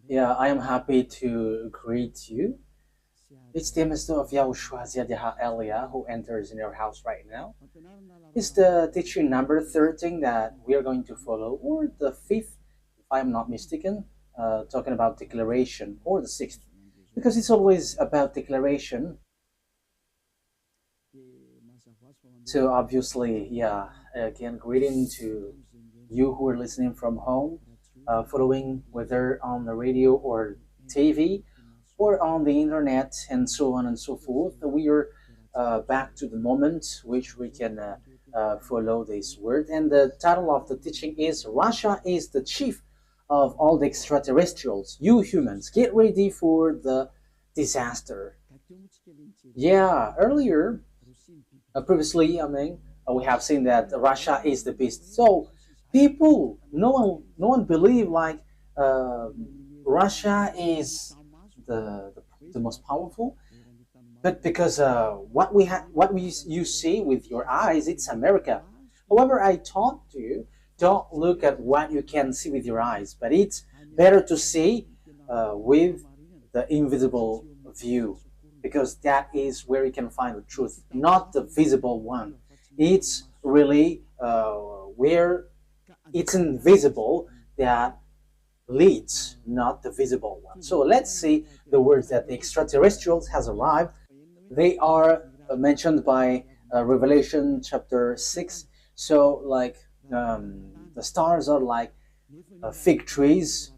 Yeah, I am happy to greet you. It's the Master of YAHOSHUAH Elia who enters in your house right now. It's the teaching number 13 that we are going to follow, or the fifth, if I'm not mistaken, talking about declaration, or the sixth, because it's always about declaration. So obviously, yeah, again, greeting to you who are listening from home, following whether on the radio or TV or on the internet and so on and so forth. We are back to the moment which we can follow this word. And the title of the teaching is Russia is the chief of all the extraterrestrials. You humans, get ready for the disaster. Yeah, earlier previously, I mean, we have seen that Russia is the beast. So people, no one believe like uh, Russia is the most powerful. But because what you see with your eyes, it's America. However, I taught you don't look at what you can see with your eyes, but it's better to see with the invisible view, because that is where you can find the truth, not the visible one. It's really where it's invisible that leads, not the visible one. So let's see the words that the extraterrestrials has arrived. They are mentioned by Revelation chapter 6. So like the stars are like fig trees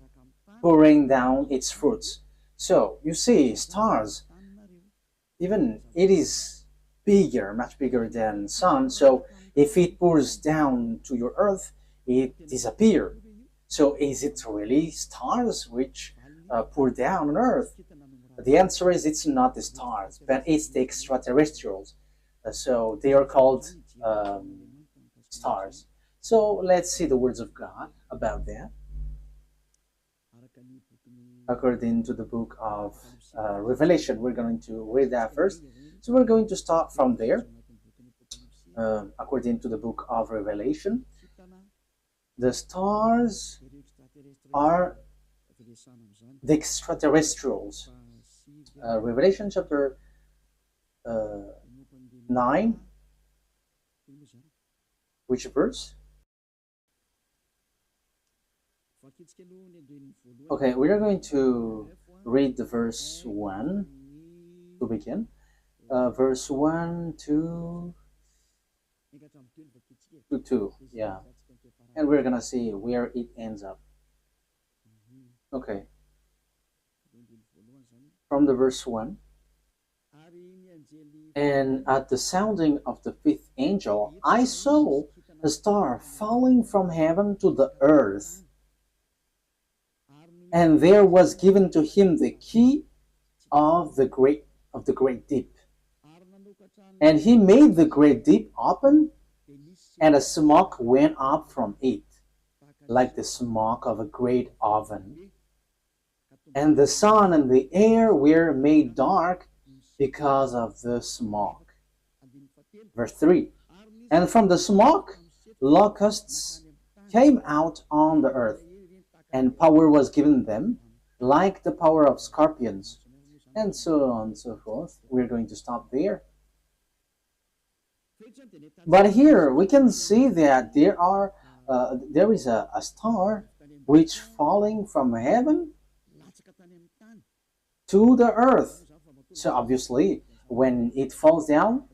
pouring down its fruits. So you see stars, even it is bigger, much bigger than sun. So if it pours down to your earth, it disappears. So is it really stars which pour down on earth? The answer is it's not the stars, but it's the extraterrestrials. So they are called stars. So let's see the words of God about that. According to the book of Revelation, we're going to read that first. So we're going to start from there. According to the book of Revelation, the stars are the extraterrestrials. Revelation chapter 9, which verse? Okay, we are going to read the verse 1 to begin. Verse 1 to 2, yeah. And we're gonna see where it ends up. Okay, from the verse 1. And at the sounding of the fifth angel, I saw a star falling from heaven to the earth. And there was given to him the key of the great deep. And he made the great deep open, and a smoke went up from it, like the smoke of a great oven. And the sun and the air were made dark because of the smoke. Verse 3. And from the smoke, locusts came out on the earth, and power was given them, like the power of scorpions, and so on and so forth. We're going to stop there. But here we can see that there is a star which falling from heaven to the earth. So obviously, when it falls down,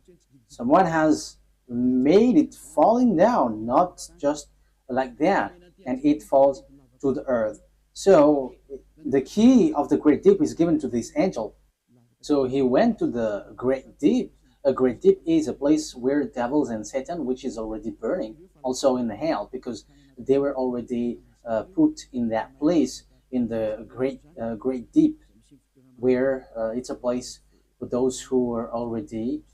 someone has made it falling down, not just like that, and it falls to the earth. So the key of the great deep is given to this angel. So he went to the great deep. A great deep is a place where devils and Satan, which is already burning, also in the hell, because they were already put in that place in the great deep, where it's a place for those who are already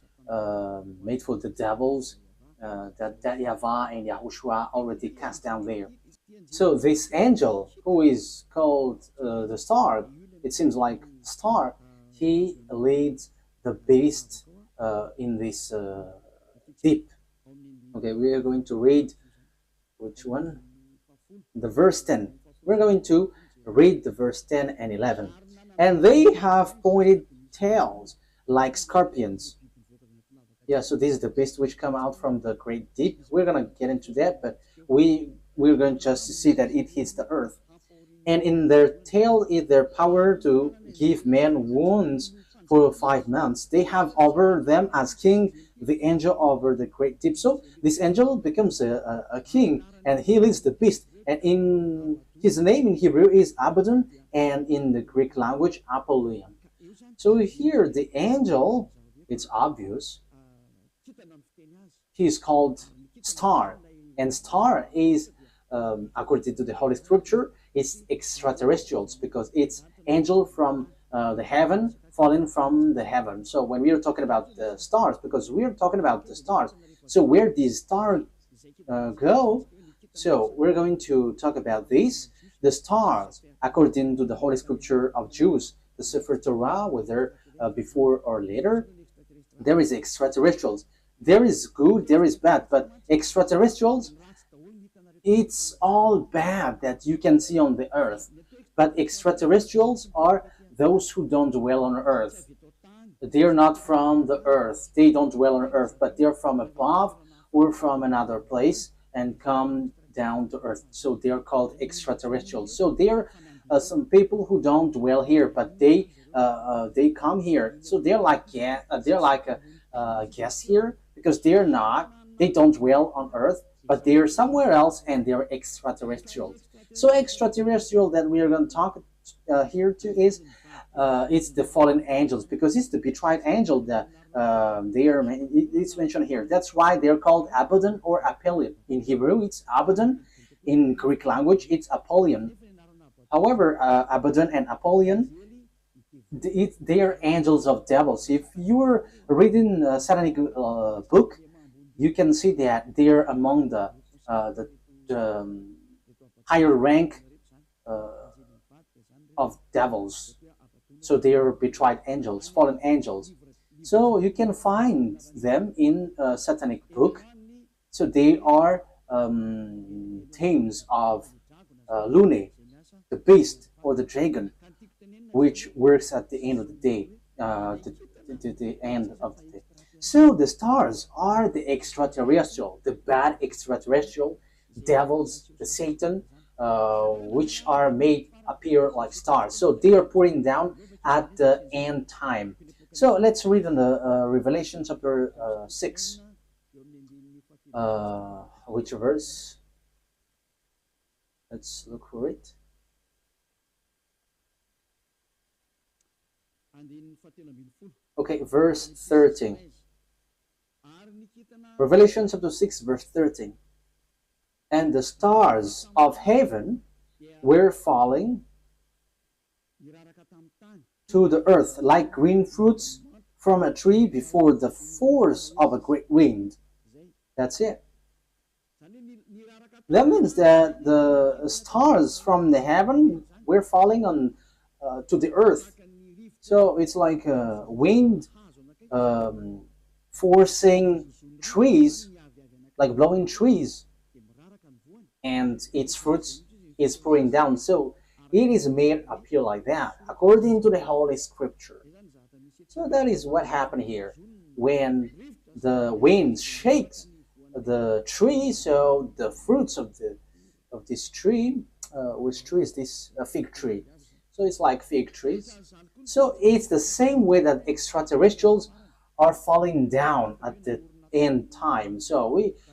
made for the devils, that YAHVAH and YAHOSHUAH already cast down there. So this angel, who is called the star, it seems like star, he leads the beast in this deep. Okay, we are going to read which one? The verse 10. We're going to Read the verse 10 and 11. And they have pointed tails like scorpions. Yeah, so this is the beast which come out from the great deep. We're gonna get into that, but we're going just to see that it hits the earth. And in their tail is their power to give men wounds for 5 months. They have over them as king the angel over the great deep. So this angel becomes a king, and he leads the beast. And in his name in Hebrew is Abaddon, and in the Greek language Apollyon. So here the angel, it's obvious, he is called star, and star is according to the Holy Scripture, it's extraterrestrials because it's angel from the heaven falling from the heaven. So when we are talking about the stars, because we are talking about the stars, so where these stars go, so we're going to talk about this. The stars, according to the Holy Scripture of Jews, the Sefer Torah, whether before or later, there is extraterrestrials. There is good, there is bad, but extraterrestrials, it's all bad that you can see on the earth. But extraterrestrials are those who don't dwell on earth. They're not from the earth. They don't dwell on earth, but they're from above or from another place and come down to earth. So they're called extraterrestrials. So they're some people who don't dwell here, but they come here. So they're like guests here because they don't dwell on earth, but they're somewhere else and they're extraterrestrials. So extraterrestrial that we are going to talk here to is it's the fallen angels because it's the betrayed angel that it's mentioned here. That's why they're called Abaddon or Apollyon. In Hebrew, it's Abaddon. In Greek language, it's Apollyon. However, Abaddon and Apollyon, they are angels of devils. If you're reading a satanic book, you can see that they're among the higher rank of devils. So they are betrayed angels, fallen angels. So you can find them in a satanic book. So they are themes of Lune, the beast or the dragon, which works at the end of the day, the end of the day. So the stars are the extraterrestrial, the bad extraterrestrial, devils, the Satan, which are made appear like stars. So they are pouring down at the end time. So let's read in the Revelation chapter 6. Which verse? Let's look for it. Okay, verse 13. Revelation chapter 6, verse 13. And the stars of heaven were falling to the earth like green fruits from a tree before the force of a great wind. That's it. That means that the stars from the heaven were falling on to the earth. So it's like a wind forcing trees, like blowing trees, and its fruits is pouring down. So it is made appear like that, according to the Holy Scripture. So that is what happened here. When the wind shakes the tree, so the fruits of this tree, which tree is this? A fig tree. So it's like fig trees. So it's the same way that extraterrestrials are falling down at the end time. So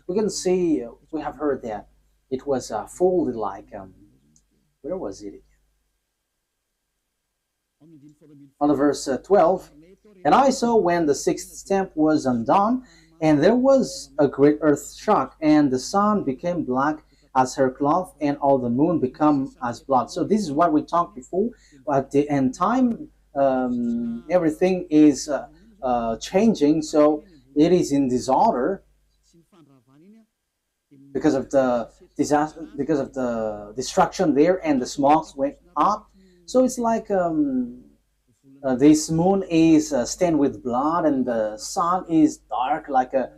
we can see, we have heard that it was folded like, where was it? On the verse 12, and I saw when the sixth stamp was undone, and there was a great earth shock, and the sun became black as her cloth, and all the moon become as blood. So this is what we talked before. At the end time, everything is changing. So it is in disorder because of the disaster, because of the destruction there, and the smokes went up. So it's like this moon is stained with blood, and the sun is dark like a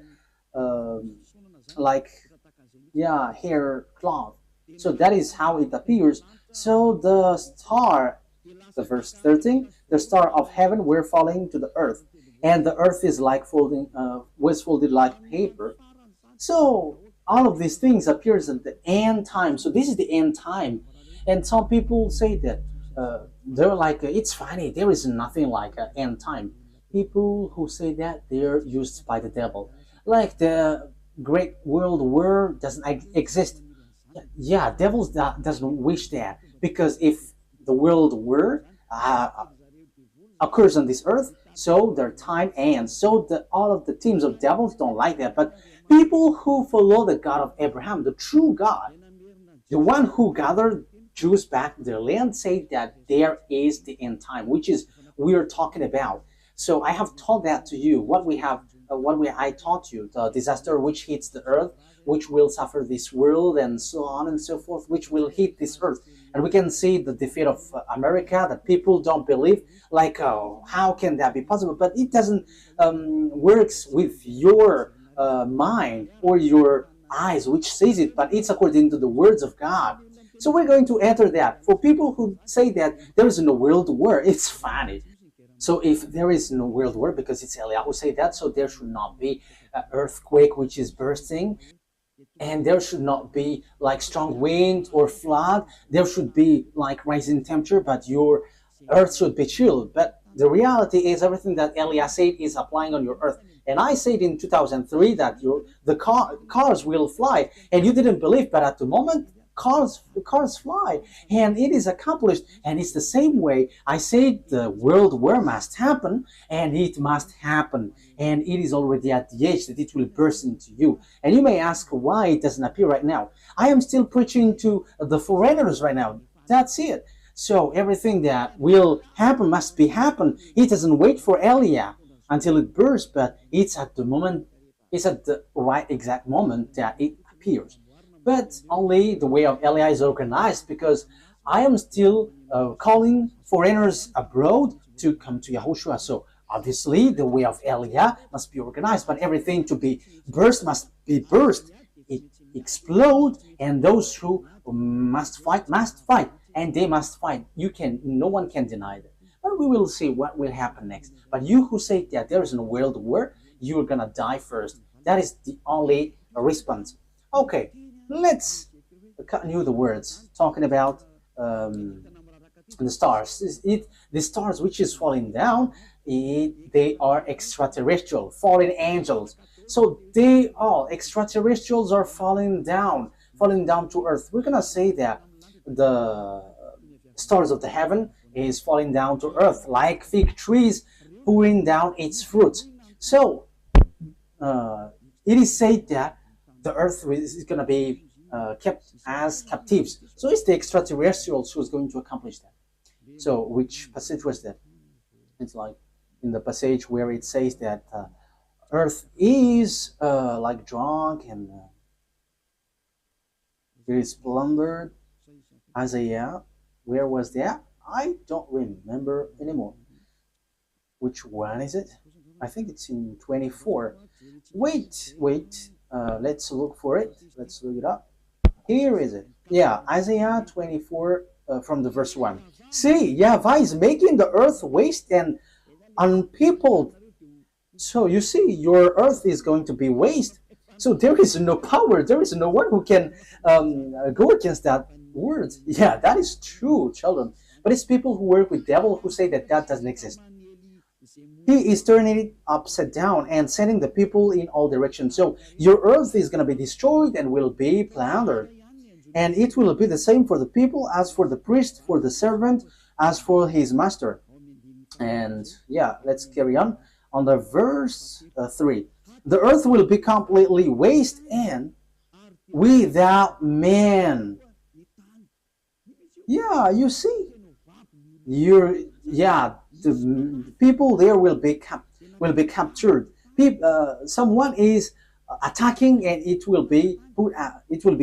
hair cloth. So that is how it appears. So the star, the verse 13, the star of heaven were falling to the earth, and the earth is like folding, was folded like paper. So all of these things appears at the end time. So this is the end time, and some people say that they're like it's funny. There is nothing like an end time. People who say that they're used by the devil, like the Great World War doesn't exist. Yeah, devils doesn't wish that because if the world war occurs on this earth, so their time ends. So all of the teams of devils don't like that. But people who follow the God of Abraham, the true God, the one who gathered Jews back to their land, say that there is the end time, which is we are talking about. So I have taught that to you. I taught you the disaster which hits the earth, which will suffer this world, and so on and so forth, which will hit this earth. And we can see the defeat of America that people don't believe. Like, how can that be possible? But it doesn't works with your mind or your eyes, which sees it, but it's according to the words of God. So we're going to enter that. For people who say that there is no world war, it's funny. So if there is no world war, because it's Eliyahu who say that, so there should not be an earthquake which is bursting, and there should not be like strong wind or flood. There should be like rising temperature, but your earth should be chilled. But the reality is everything that Eliah said is applying on your earth. And I said in 2003 that cars will fly, and you didn't believe, but at the moment cars fly, and it is accomplished. And it's the same way I said the world war must happen, and it must happen, and it is already at the age that it will burst into you. And you may ask why it doesn't appear right now. I am still preaching to the foreigners right now. That's it. So everything that will happen must be happen. It doesn't wait for Eliah until it bursts, but it's at the right exact moment that it appears. But only the way of Eliah is organized, because I am still calling foreigners abroad to come to YAHOSHUAH. So obviously the way of Eliah must be organized, but everything to be burst must be burst. It explode, and those who must fight, and they must fight. No one can deny that. But we will see what will happen next. But you who say that there is no world war, you're gonna die first. That is the only response. Okay. Let's continue the words talking about the stars. The stars which is falling down, they are extraterrestrial, fallen angels. So extraterrestrials are falling down to earth. We're gonna say that the stars of the heaven is falling down to earth like fig trees pouring down its fruits. So it is said that the earth is going to be kept as captives. So it's the extraterrestrials who's going to accomplish that. So which passage was that? It's like in the passage where it says that earth is like drunk and very plundered. Isaiah, where was that? I don't remember anymore. Which one is it? I think it's in 24. Wait. Let's look for it. Let's look it up. Here is it. Yeah, Isaiah 24 from the verse 1. See, YAHVAH is making the earth waste and unpeopled. So you see, your earth is going to be waste. So there is no power. There is no one who can go against that word. Yeah, that is true, children. But it's people who work with devil who say that doesn't exist. He is turning it upside down and sending the people in all directions. So your earth is going to be destroyed and will be plundered. And it will be the same for the people as for the priest, for the servant, as for his master. And yeah, let's carry on the verse 3. The earth will be completely waste and without man. Yeah, you see, the people there will be captured. Someone is attacking, and it will be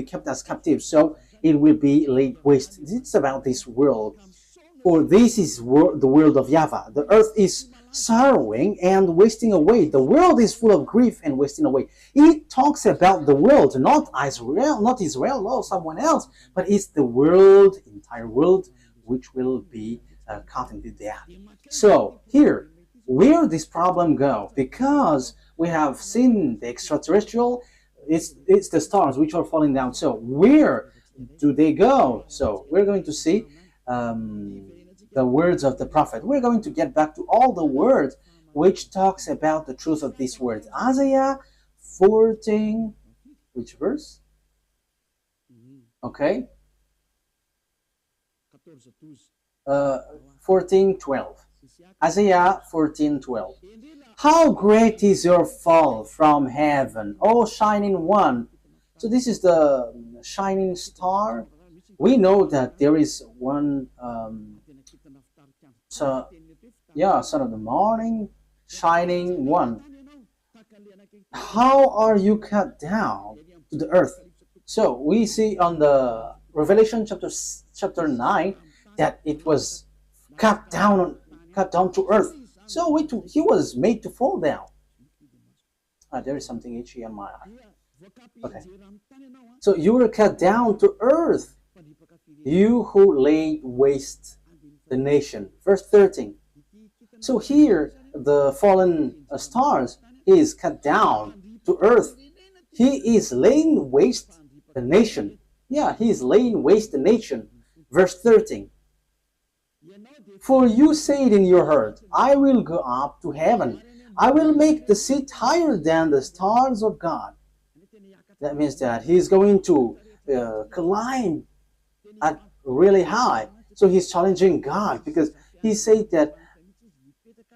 kept as captive. So it will be laid waste. It's about this world, for this is the world of YAHVAH. The earth is sorrowing and wasting away. The world is full of grief and wasting away. It talks about the world, not Israel, no, someone else, but it's the world, entire world, which will be caught into death. So here, where this problem go? Because we have seen the extraterrestrial, it's the stars which are falling down. So where do they go? So we're going to see the words of the prophet. We're going to get back to all the words which talks about the truth of these words. Isaiah 14, which verse? Okay. 14:12. Isaiah 14:12. How great is your fall from heaven, O shining one. So this is the shining star. We know that there is one, son of the morning, shining one. How are you cut down to the earth? So we see on the Revelation chapter 9 that it was cut down to earth. So he was made to fall down. There is something itchy on my eye. Okay. So you were cut down to earth, you who laid waste the nation. Verse 13. So here the fallen stars is cut down to earth. He is laying waste the nation. Yeah, he is laying waste the nation. Verse 13. For you said in your heart, I will go up to heaven. I will make the seat higher than the stars of God. That means that he's going to climb at really high. So he's challenging God because he said that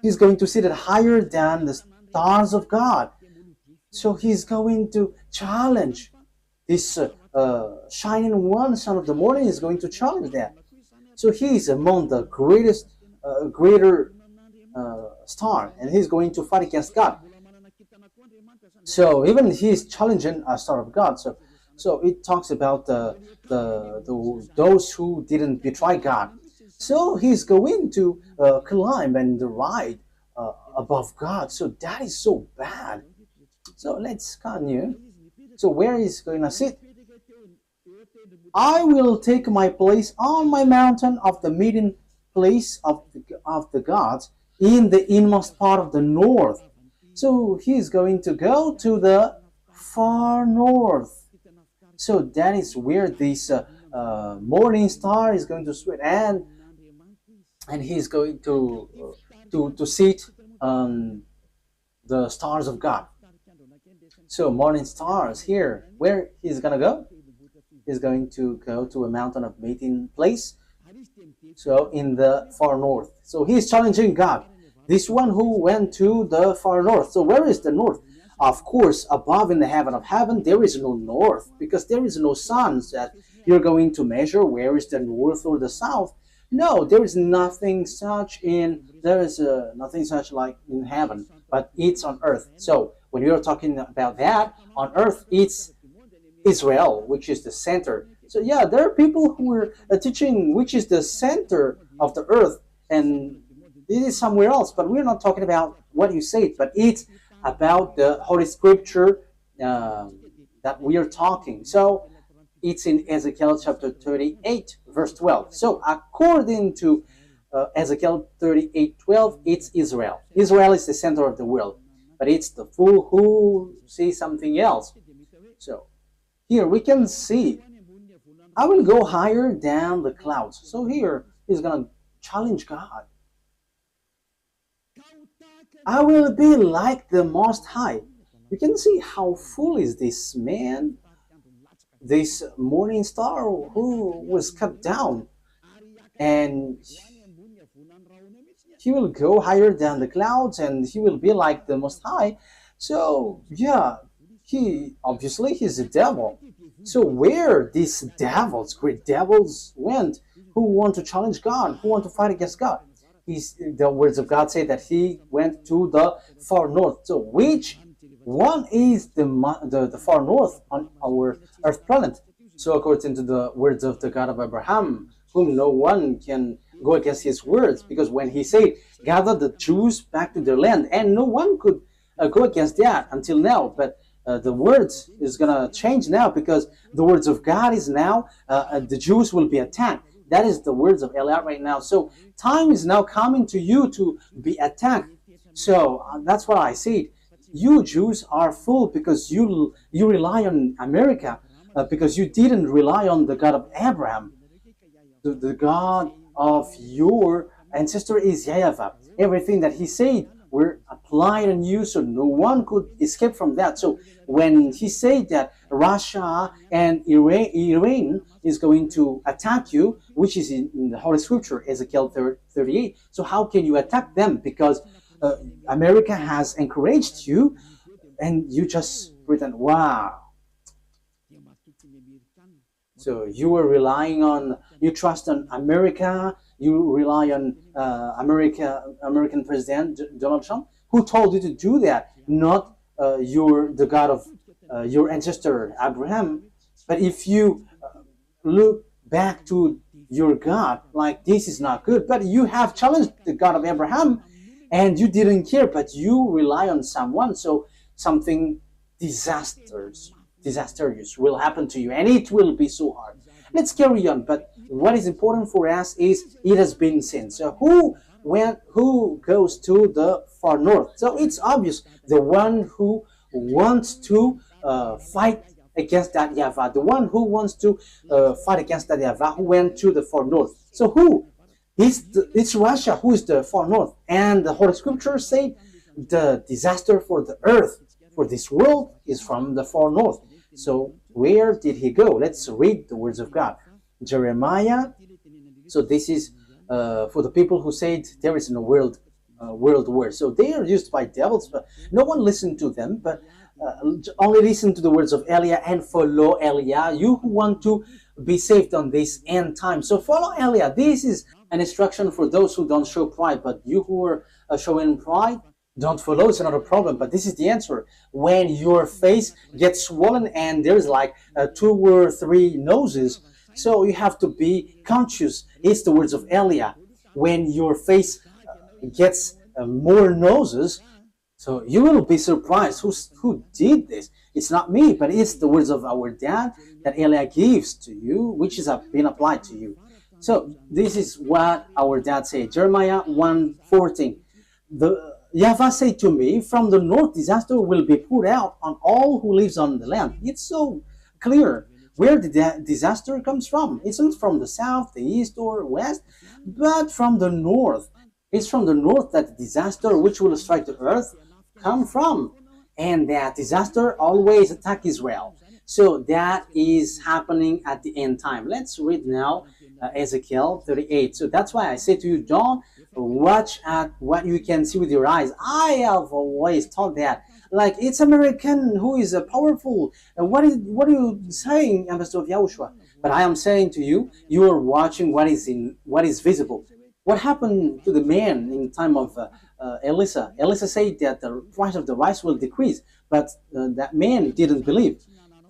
he's going to sit at higher than the stars of God. So he's going to challenge this shining one, son of the morning, is going to challenge that. So he is among the greater star, and he's going to fight against God. So even he's challenging a star of God. So it talks about those who didn't betray God. So he's going to climb and ride above God. So that is so bad. So let's continue. So where is he going to sit? I will take my place on my mountain of the meeting place of the gods in the inmost part of the north. So he's going to go to the far north. So that is where this morning star is going to sweat, and he's going to sit on the stars of God. So morning stars here, where he's gonna go? He's going to go to a mountain of meeting place. So in the far north. So he's challenging God. This one who went to the far north. So where is the north? Of course, above in the heaven of heaven, there is no north, because there is no sun that you're going to measure where is the north or the south. No, there is nothing such nothing such like in heaven, but it's on earth. So when you're talking about that, on earth, it's Israel, which is the center. So yeah, there are people who are teaching which is the center of the earth, and it is somewhere else, but we're not talking about what you said, but it's about the Holy Scripture that we are talking. So it's in Ezekiel chapter 38, verse 12. So according to Ezekiel 38:12, it's Israel. Israel is the center of the world, but it's the fool who sees something else. So here we can see, I will go higher than the clouds. So here he's going to challenge God. I will be like the Most High. You can see how foolish this man, this morning star who was cut down, and he will go higher than the clouds, and he will be like the Most High. So yeah, he's a devil. So where these devils, great devils, went, who want to challenge God, who want to fight against God? The words of God say that he went to the far north. So which one is the far north on our earth planet? So according to the words of the God of Abraham, whom no one can go against his words, because when he said gather the Jews back to their land, and no one could go against that until now. But the words is gonna change now, because the words of God is now the Jews will be attacked. That is the words of Eliot right now. So time is now coming to you to be attacked. So that's what I said. You Jews are fool, because you rely on America, because you didn't rely on the God of Abraham. The God of your ancestor is YAHVAH. Everything that he said were applied on you, so no one could escape from that. So when he said that Russia and Iran is going to attack you, which is in the Holy Scripture, Ezekiel 38, so how can you attack them? Because America has encouraged you, and you just pretend, wow. So you were relying on, you trust on America, you rely on American President Donald Trump, who told you to do that, not the God of your ancestor Abraham. But if you look back to your God, like, this is not good, but you have challenged the God of Abraham, and you didn't care, but you rely on someone, so something disastrous will happen to you, and it will be so hard. Let's carry on. But what is important for us is it has been seen. So who goes to the far north? So it's obvious, the one who wants to fight against that YAHVAH, the one who wants to fight against that YAHVAH, who went to the far north. So who? It's Russia who is the far north. And the Holy Scripture say the disaster for the earth, for this world, is from the far north. So where did he go? Let's read the words of God. Jeremiah. So this is for the people who said there is no world war. So they are used by devils, but no one listened to them, but only listen to the words of Elia and follow Elia, you who want to be saved on this end time. So follow Elia. This is an instruction for those who don't show pride, but you who are showing pride, don't follow. It's not a problem, but this is the answer. When your face gets swollen and there's like 2 or 3 noses, so you have to be conscious. It's the words of Elia. When your face gets more noses, so you will be surprised. Who did this? It's not me, but it's the words of our dad that Elia gives to you, which is been applied to you. So this is what our dad said. Jeremiah 1:14. The YAHVAH said to me, from the north disaster will be poured out on all who lives on the land. It's so clear where the disaster comes from. It's not from the south, the east, or west, but from the north. It's from the north that the disaster which will strike the earth come from. And that disaster always attack Israel. So that is happening at the end time. Let's read now Ezekiel 38. So that's why I say to you, don't watch at what you can see with your eyes. I have always thought that, like, it's American who is powerful. What are you saying, Ambassador of YAHOSHUAH? But I am saying to you, you are watching what is visible. What happened to the man in time of Elisha? Elisha said that the price of the rice will decrease, but that man didn't believe.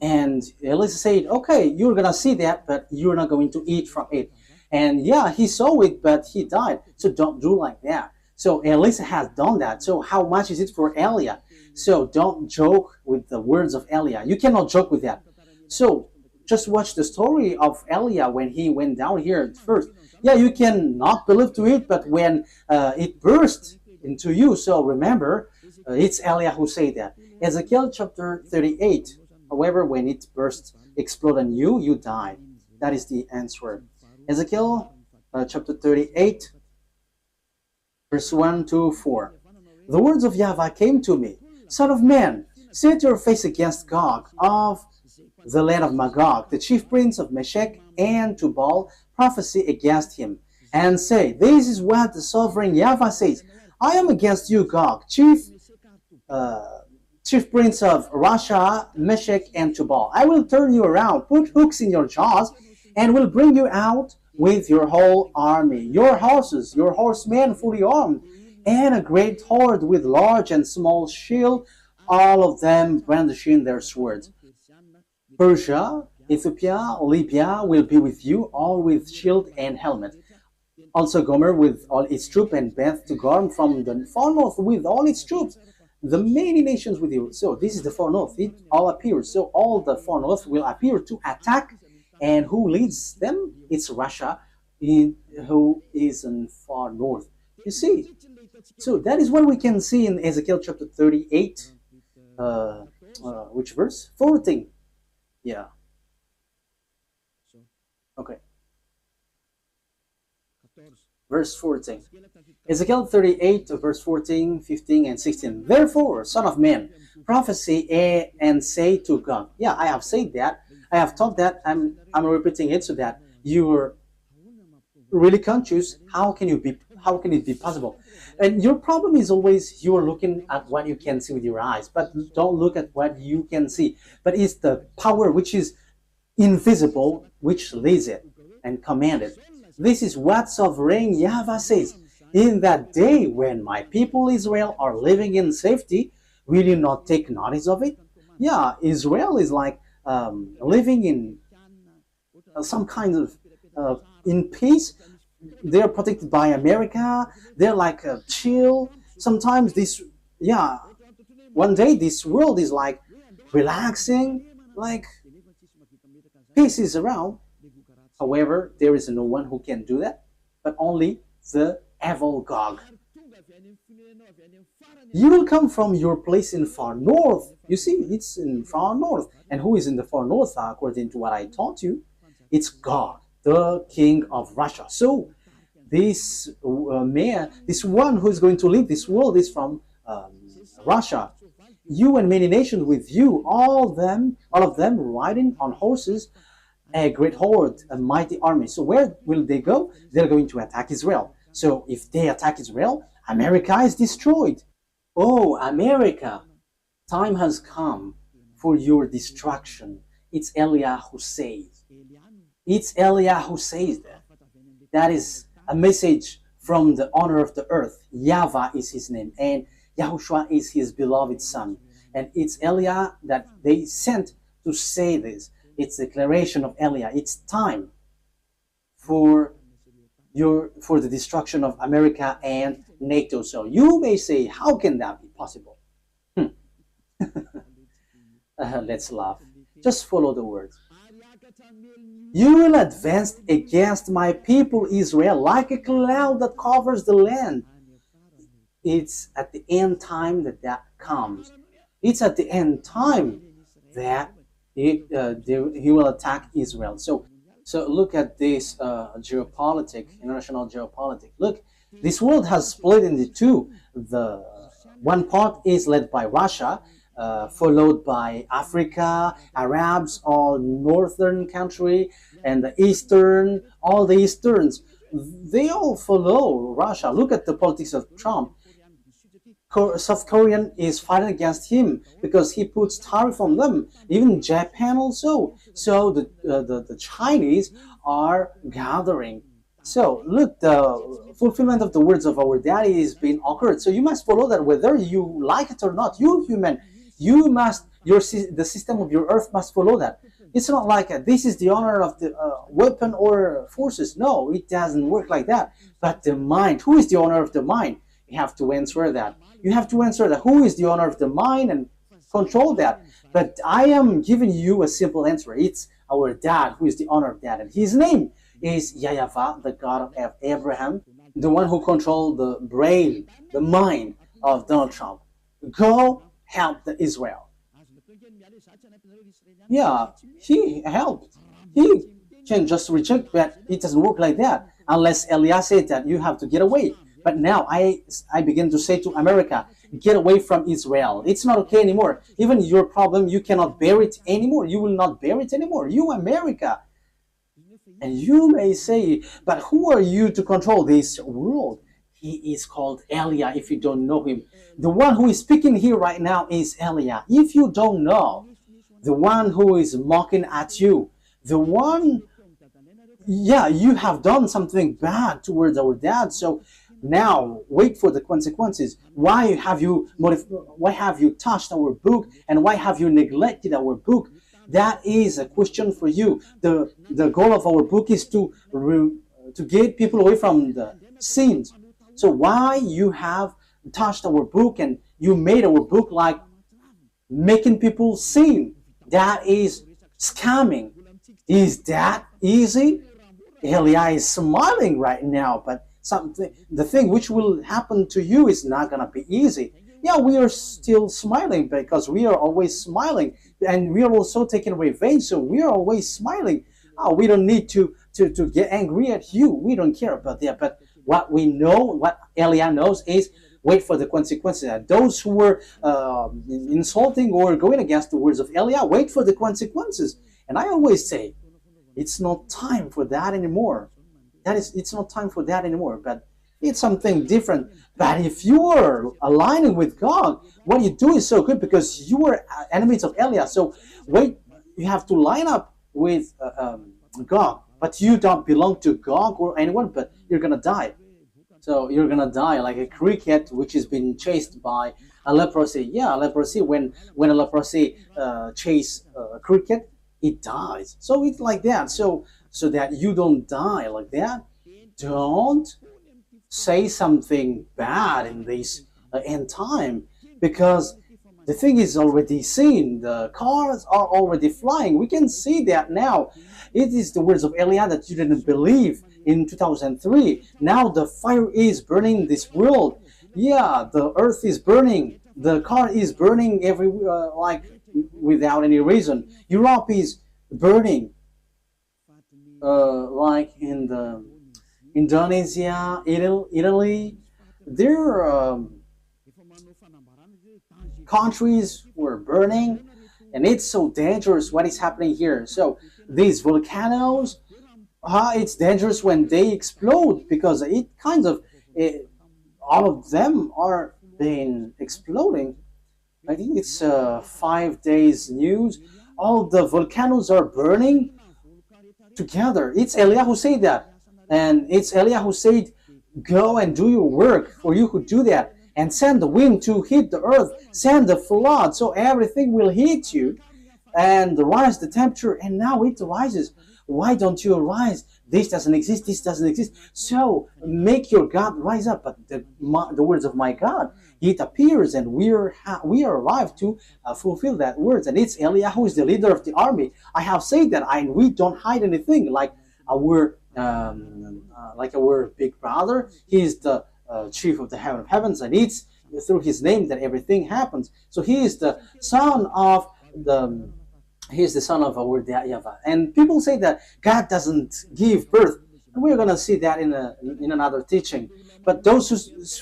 And Elisha said, okay, you're going to see that, but you're not going to eat from it. And yeah, he saw it, but he died. So don't do like that. So Elisha has done that. So how much is it for Elia? So don't joke with the words of Elia. You cannot joke with that. So just watch the story of Elia when he went down here at first. Yeah, you can not believe to it, but when it burst into you, so remember, it's Elia who said that. Ezekiel chapter 38. However, when it burst, explode on you, you die. That is the answer. Ezekiel chapter 38, verse 1 to 4. The words of YAHVAH came to me. Son of man, set your face against Gog of the land of Magog, the chief prince of Meshech and Tubal, prophesy against him, and say, this is what the sovereign YAHVAH says. I am against you, Gog, chief prince of Russia, Meshech, and Tubal. I will turn you around, put hooks in your jaws, and will bring you out with your whole army, your horses, your horsemen fully armed, and a great horde with large and small shield, all of them brandishing their swords. Persia, Ethiopia, Libya will be with you, all with shield and helmet. Also Gomer with all its troops, and Beth to Gorm from the far north with all its troops, the many nations with you. So this is the far north. It all appears. So all the far north will appear to attack. And who leads them? It's Russia, who is in far north. You see. So that is what we can see in Ezekiel chapter 38. Which verse? 14. Yeah. Okay. Verse 14. Ezekiel 38, verse 14, 15, and 16. Therefore, son of man, prophesy and say to God. Yeah, I have said that. I have taught that. I'm repeating it so that you're really conscious. How can it be possible? And your problem is always you are looking at what you can see with your eyes, but don't look at what you can see. But it's the power which is invisible which leads it and commands it. This is what sovereign YAHVAH says. In that day when my people Israel are living in safety, will you not take notice of it? Yeah, Israel is like living in some kind of in peace. They're protected by America. They're like chill. Sometimes one day this world is like relaxing, like peace is around. However, there is no one who can do that, but only the evil Gog. You will come from your place in far north. You see, it's in far north. And who is in the far north, according to what I taught you? It's God, the king of Russia. So this man, this one who is going to lead this world is from Russia. You and many nations with you, all of them riding on horses, a great horde, a mighty army. So where will they go? They're going to attack Israel. So if they attack Israel, America is destroyed. Oh, America, time has come for your destruction. It's Eliah who says. It's Eliah who says that. That is a message from the owner of the earth. YAHVAH is his name, and YAHOSHUAH is his beloved son. And it's Eliah that they sent to say this. It's a declaration of Eliah. It's time for the destruction of America and NATO. So you may say, how can that be possible? Let's laugh. Just follow the words. You will advance against my people Israel like a cloud that covers the land. It's at the end time that comes. It's at the end time that he will attack Israel. So look at this international geopolitics. Look, this world has split into two. The one part is led by Russia, followed by Africa, Arabs, all northern country, and the eastern, all the easterns. They all follow Russia. Look at the politics of Trump. South Korean is fighting against him because he puts tariff on them. Even Japan also. So the Chinese are gathering. So look, the fulfillment of the words of our daddy is being occurred. So you must follow that whether you like it or not. You human, you must, the system of your earth must follow that. It's not like this is the honor of the weapon or forces. No, it doesn't work like that. But the mind, who is the honor of the mind? You have to answer that. You have to answer that. Who is the owner of the mind and control that? But I am giving you a simple answer. It's our dad who is the owner of that. And his name is YAHVAH, the God of Abraham, the one who controlled the brain, the mind of Donald Trump. Go help the Israel. Yeah, he helped. He can just reject, but it doesn't work like that. Unless Eliah said that you have to get away. But now I begin to say to America, get away from Israel. It's not okay anymore. Even your problem, you cannot bear it anymore. You will not bear it anymore. You, America. And you may say, but who are you to control this world? He is called Eliah if you don't know him. The one who is speaking here right now is Eliah. If you don't know, the one who is mocking at you, the one, yeah, you have done something bad towards our dad. So now wait for the consequences. Why have you touched our book, and why have you neglected our book? That is a question for you. The goal of our book is to to get people away from the sins. So why you have touched our book and you made our book like making people sin? That is scamming. Is that easy? Elia is smiling right now, but the thing which will happen to you is not gonna be easy. Yeah, we are still smiling because we are always smiling, and we are also taking revenge, so we are always smiling. Oh, we don't need to get angry at you. We don't care about that. But what we know, what Elia knows is wait for the consequences. And those who were insulting or going against the words of Elia, wait for the consequences. And I always say, it's not time for that anymore. It's not time for that anymore. But it's something different. But if you are aligning with God, what you do is so good because you are enemies of Elia. So wait, you have to line up with God. But you don't belong to God or anyone, but you're going to die. So you're going to die like a cricket which has been chased by a leprosy. Yeah, leprosy, when a leprosy chase a cricket, it dies. So it's like that. So that you don't die like that, don't say something bad in this end time, because the thing is already seen. The cars are already flying. We can see that now. It is the words of Elia that you didn't believe in 2003. Now the fire is burning this world. Yeah, the earth is burning. The car is burning everywhere, like without any reason. Europe is burning, like in the Indonesia, Italy. Their countries were burning, and it's so dangerous what is happening here. So these volcanoes, it's dangerous when they explode, because it kind of all of them are been exploding. I think it's 5 days news. All the volcanoes are burning together. It's Elia who said that, and it's Elia who said, "Go and do your work, for you who do that, and send the wind to hit the earth, send the flood, so everything will hit you, and rise the temperature." And now it rises. Why don't you rise? This doesn't exist. This doesn't exist. So make your God rise up. But the words of my God, it appears, and we are arrived to fulfill that words. And it's Elia who is the leader of the army. I have said that, we don't hide anything. Like our big brother, he is the chief of the heaven of heavens, and it's through his name that everything happens. So he is the son of our YAHVAH. And people say that God doesn't give birth. And we're going to see that in another teaching. But those who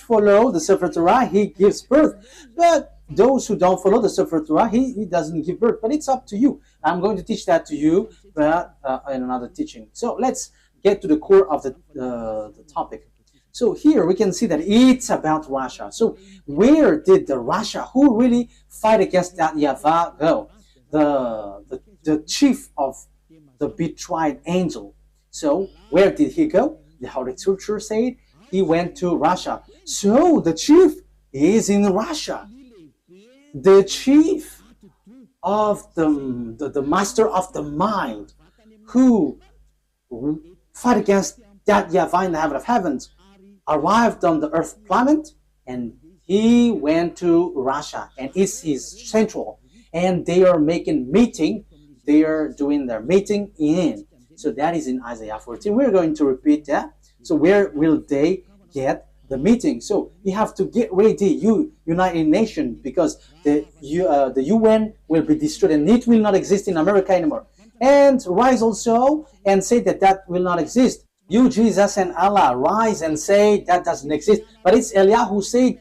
follow the Sefer Torah, he gives birth. But those who don't follow the Sefer Torah, he doesn't give birth. But it's up to you. I'm going to teach that to you, but in another teaching. So let's get to the core of the topic. So here we can see that it's about Russia. So where did the Russia who really fight against that YAHVAH go? The chief of the betrayed angel. So where did he go? The Holy Scripture said he went to Russia. So the chief is in Russia. The chief of the master of the mind who fight against that YAHVAH in the heaven of heavens arrived on the earth planet, and he went to Russia, and it's his central. And they are making meeting. They are doing their meeting in. So that is in Isaiah 14. We're going to repeat that. So where will they get the meeting? So you have to get ready, you United Nations, because the UN will be destroyed, and it will not exist in America anymore. And rise also and say that will not exist. You, Jesus, and Allah, rise and say that doesn't exist. But it's Elia who said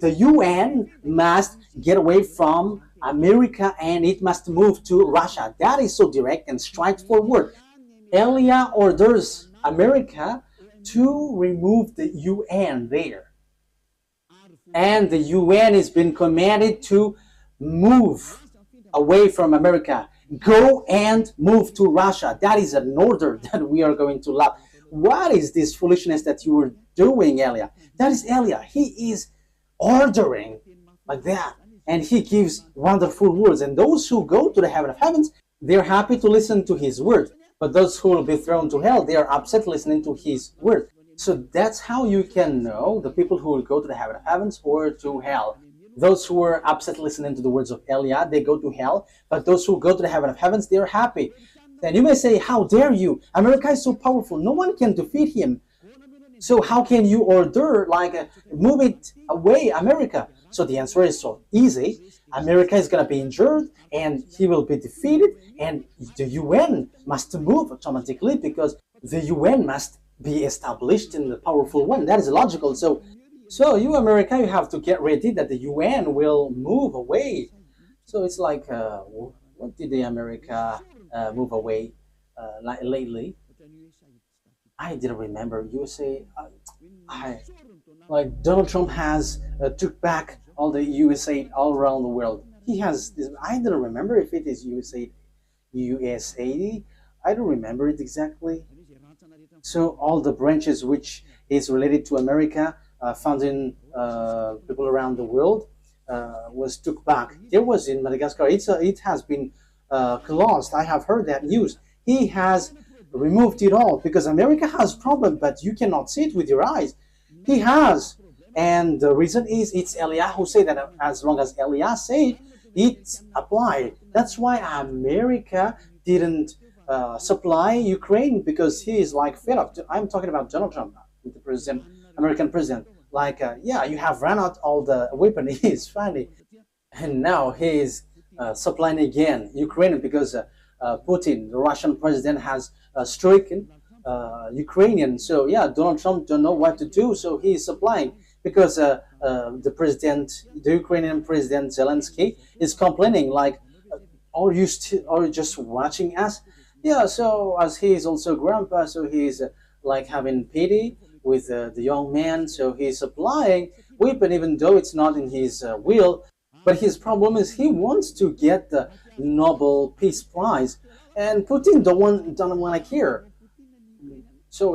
the UN must get away from America and it must move to Russia. That is so direct and straightforward. Elia orders America to remove the UN there. And the UN has been commanded to move away from America. Go and move to Russia. That is an order that we are going to love. What is this foolishness that you are doing, Elia? That is Elia. He is ordering like that. And he gives wonderful words. And those who go to the heaven of heavens, they're happy to listen to his word. But those who will be thrown to hell, they are upset listening to his word. So that's how you can know the people who will go to the heaven of heavens or to hell. Those who are upset listening to the words of Eliah, they go to hell. But those who go to the heaven of heavens, they are happy. And you may say, how dare you? America is so powerful. No one can defeat him. So how can you order, like, move it away, America? So the answer is so easy. America is going to be injured and he will be defeated, and the UN must move automatically because the UN must be established in the powerful one. That is logical. So you, America, you have to get ready that the UN will move away. So it's like, what did the America move away lately? I didn't remember. USA, like Donald Trump has took back all the USA all around the world. He has. I don't remember if it is USA. I don't remember it exactly. So all the branches which is related to America, founding people around the world, was took back. There was in Madagascar. It has been closed. I have heard that news. He has removed it all because America has problem, but you cannot see it with your eyes. He has, and the reason is it's Eliah who said that. As long as Eliah said, it's applied. That's why America didn't supply Ukraine, because he is like fed up. I'm talking about Donald Trump, the president, American president. Like, yeah, you have run out all the weapon. He is funny, and now he is supplying again Ukraine because Putin, the Russian president, has stricken Ukrainian. So yeah, Donald Trump don't know what to do, so he is supplying because the Ukrainian president Zelensky is complaining like, are you just watching us? Yeah, so as he is also grandpa, so he's like having pity with the young man, so he's supplying weapon even though it's not in his will. But his problem is he wants to get the Nobel Peace Prize, and Putin don't want to care. So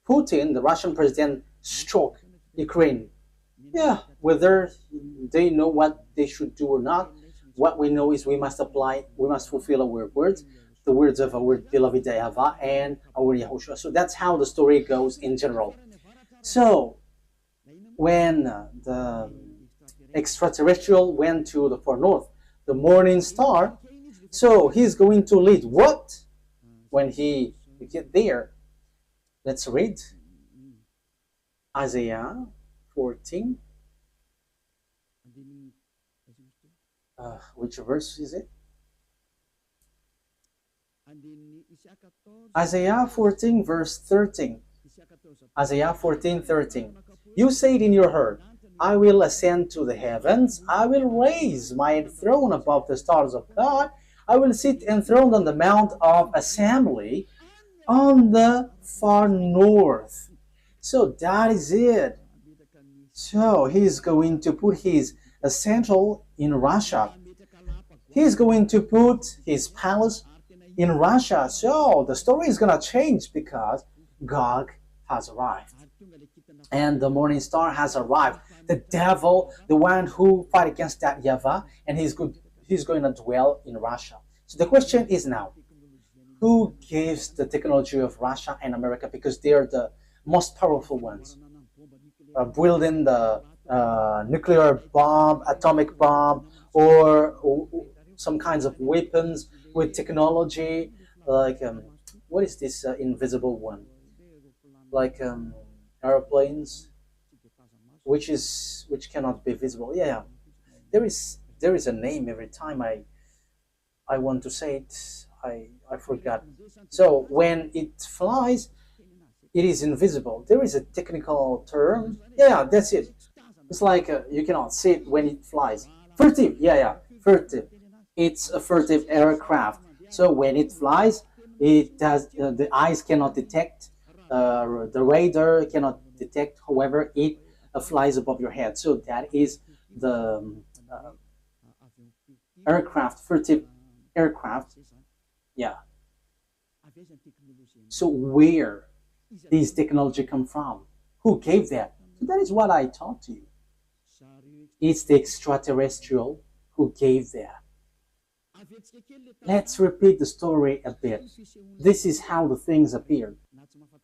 Putin, the Russian president, struck Ukraine. Yeah, whether they know what they should do or not, what we know is we must fulfill our words, the words of our beloved YAHVAH and our YAHOSHUAH. So that's how the story goes in general. So when the extraterrestrial went to the far north, the morning star, so he's going to lead what when he get there? Let's read Isaiah 14. Which verse is it? Isaiah 14 verse 13. Isaiah 14:13. You say it in your heart, I will ascend to the heavens, I will raise my throne above the stars of God, I will sit enthroned on the mount of assembly on the far north. So that is it. So he's going to put his central in Russia. He's going to put his palace in Russia. So the story is going to change because God has arrived. And the morning star has arrived. The devil, the one who fight against that YAHVAH, and he's going to dwell in Russia. So the question is now, who gives the technology of Russia and America, because they are the most powerful ones, building the nuclear bomb, atomic bomb, or some kinds of weapons with technology, like what is this invisible one? Like airplanes, which cannot be visible. Yeah, there is a name every time I want to say it. I forgot. So when it flies, it is invisible. There is a technical term. Yeah, that's it. It's like you cannot see it when it flies. Furtive. Yeah, furtive. It's a furtive aircraft. So when it flies, it does. The eyes cannot detect. The radar cannot detect. However, it flies above your head. So that is the aircraft, furtive aircraft. Yeah. So where these technology come from? Who gave that? So that is what I taught you. It's the extraterrestrial who gave that. Let's repeat the story a bit. This is how the things appeared.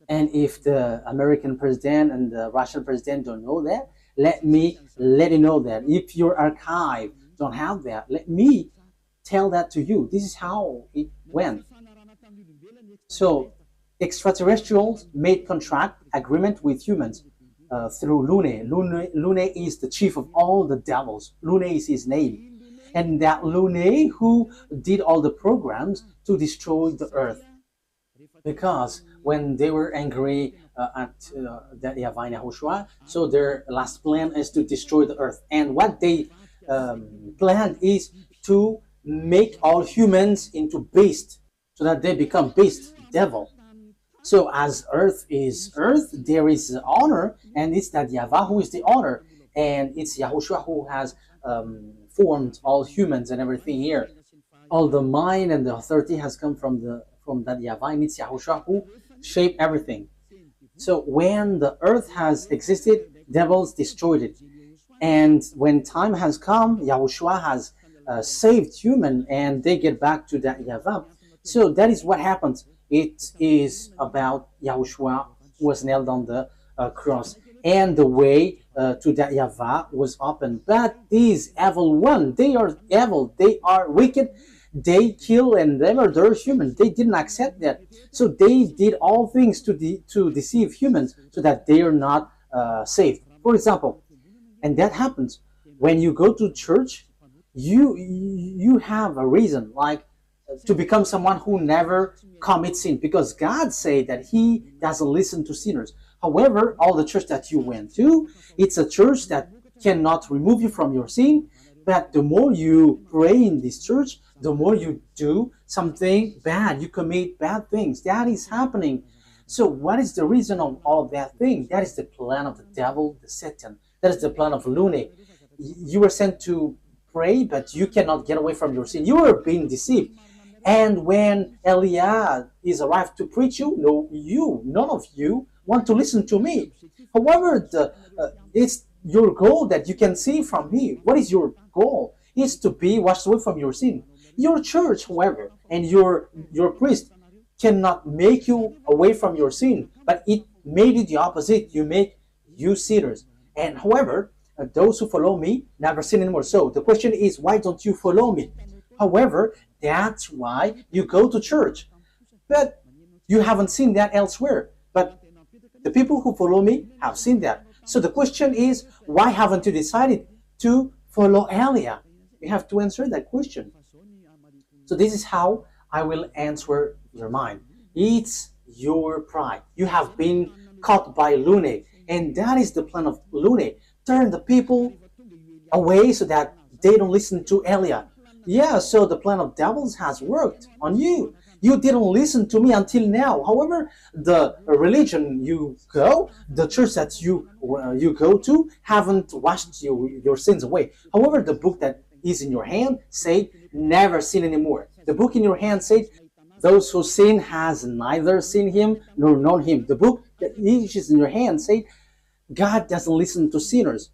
And if the American president and the Russian president don't know that, let me let you know that. If your archive don't have that, let me tell that to you. This is how it went. So extraterrestrials made contract agreement with humans through Lune. Lune is the chief of all the devils. Lune is his name. And that Lune who did all the programs to destroy the earth. Because when they were angry at that YAHVAH and YAHOSHUAH, so their last plan is to destroy the earth. And what they planned is to make all humans into beasts, so that they become beast, devil. So as earth is earth, there is honor, and it's that YAHVAH who is the honor, and it's YAHOSHUAH who has formed all humans and everything here. All the mind and the authority has come from that YAHVAH, and it's YAHOSHUAH who shaped everything. So when the earth has existed, devils destroyed it. And when time has come, YAHOSHUAH has saved human, and they get back to that YAHVAH. So that is what happens. It is about YAHOSHUAH who was nailed on the cross, and the way to that YAHVAH was open. But these evil ones, they are evil, they are wicked, they kill and they murder humans. They didn't accept that. So they did all things to deceive humans so that they are not saved. For example, and that happens when you go to church, you have a reason, like to become someone who never commits sin, because God said that He doesn't listen to sinners. However, all the church that you went to, it's a church that cannot remove you from your sin. But the more you pray in this church, the more you do something bad, you commit bad things. That is happening. So what is the reason of all of that thing? That is the plan of the devil, the Satan. That is the plan of Lune. You were sent to pray, but you cannot get away from your sin. You are being deceived. And when Eliah is arrived to preach you, none of you want to listen to me. However, it's your goal that you can see from me. What is your goal? It's to be washed away from your sin. Your church, however, and your priest cannot make you away from your sin, but it made it the opposite. You make you sinners. And however, those who follow me never sin anymore. So the question is, why don't you follow me? However, that's why you go to church. But you haven't seen that elsewhere. But the people who follow me have seen that. So the question is, why haven't you decided to follow Elia? You have to answer that question. So this is how I will answer your mind. It's your pride. You have been caught by Lune, and that is the plan of Lune. Turn the people away so that they don't listen to Elia. Yeah, so the plan of devils has worked on you. You didn't listen to me until now. However, the religion you go, the church that you go to, haven't washed your sins away. However, the book that is in your hand say, never sin anymore. The book in your hand said, those who sin has neither seen him nor known him. The book that is in your hand said, God doesn't listen to sinners.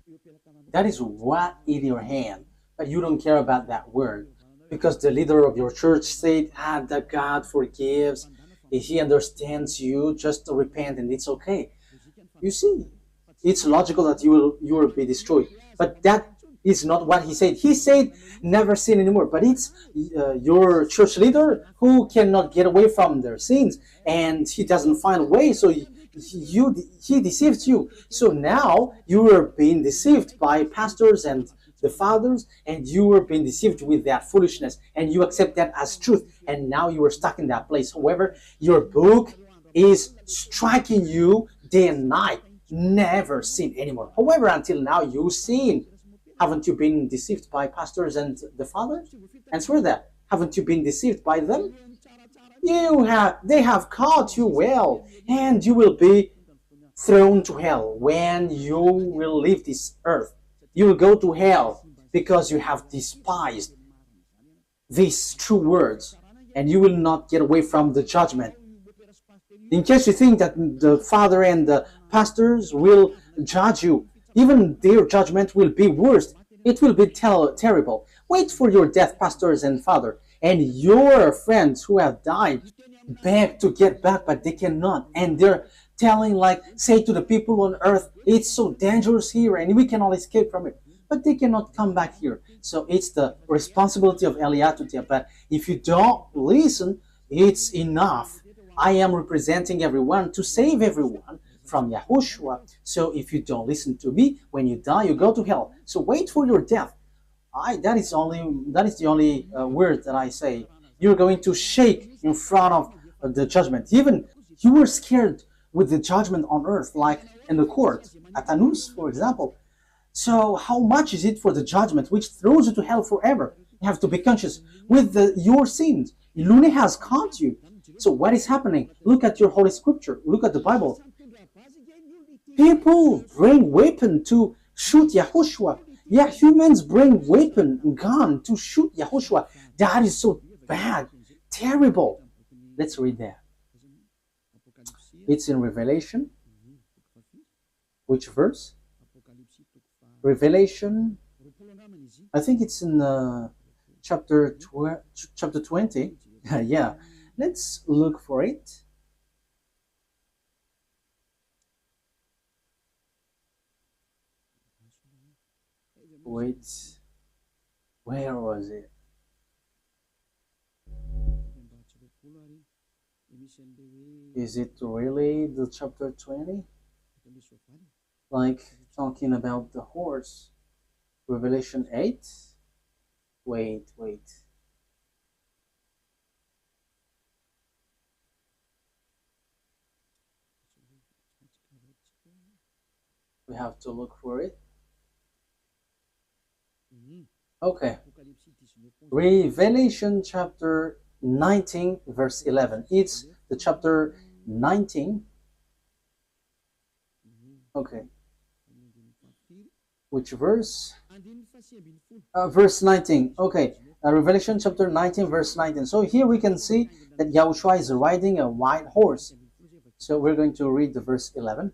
That is what in your hand. But you don't care about that word. Because the leader of your church said, that God forgives. If He understands you, just repent and it's okay. You see, it's logical that you will be destroyed. But that is not what He said. He said, never sin anymore. But it's your church leader who cannot get away from their sins. And he doesn't find a way, so he deceives you. So now you are being deceived by pastors and the fathers, and you were being deceived with that foolishness, and you accept that as truth, and now you are stuck in that place. However, your book is striking you day and night. Never sin anymore. However, until now you sin. Haven't you been deceived by pastors and the fathers? Answer that. Haven't you been deceived by them? They have caught you well, and you will be thrown to hell when you will leave this earth. You will go to hell because you have despised these true words, and you will not get away from the judgment. In case you think that the father and the pastors will judge you, even their judgment will be worse. It will be terrible. Wait for your death, pastors and father, and your friends who have died beg to get back, but they cannot, and they're telling, like, say to the people on earth, it's so dangerous here and we cannot escape from it, but they cannot come back here. So it's the responsibility of Eliah to tell. But if you don't listen, it's enough. I am representing everyone to save everyone from Yahushua. So if you don't listen to me, when you die, you go to hell. So wait for your death. That is the only word that I say. You're going to shake in front of the judgment. Even you were scared with the judgment on earth, like in the court at Anus, for example. So how much is it for the judgment which throws you to hell forever? You have to be conscious with your sins. Lune has caught you. So what is happening? Look at your Holy Scripture. Look at the Bible. People bring weapon to shoot Yahushua. Yeah, humans bring weapon, gun to shoot Yahushua. That is so bad, terrible. Let's read that. It's in Revelation. Which verse? Revelation. I think it's in chapter 20. Yeah, let's look for it. Wait, where was it? Is it really the chapter 20? Like talking about the horse? Revelation 8? Wait. We have to look for it. Okay. Revelation chapter 19 verse 11. It's the chapter 19. Okay. Which verse? Verse 19. Okay. Revelation chapter 19 verse 19. So here we can see that Yahushua is riding a white horse. So we're going to read the verse 11.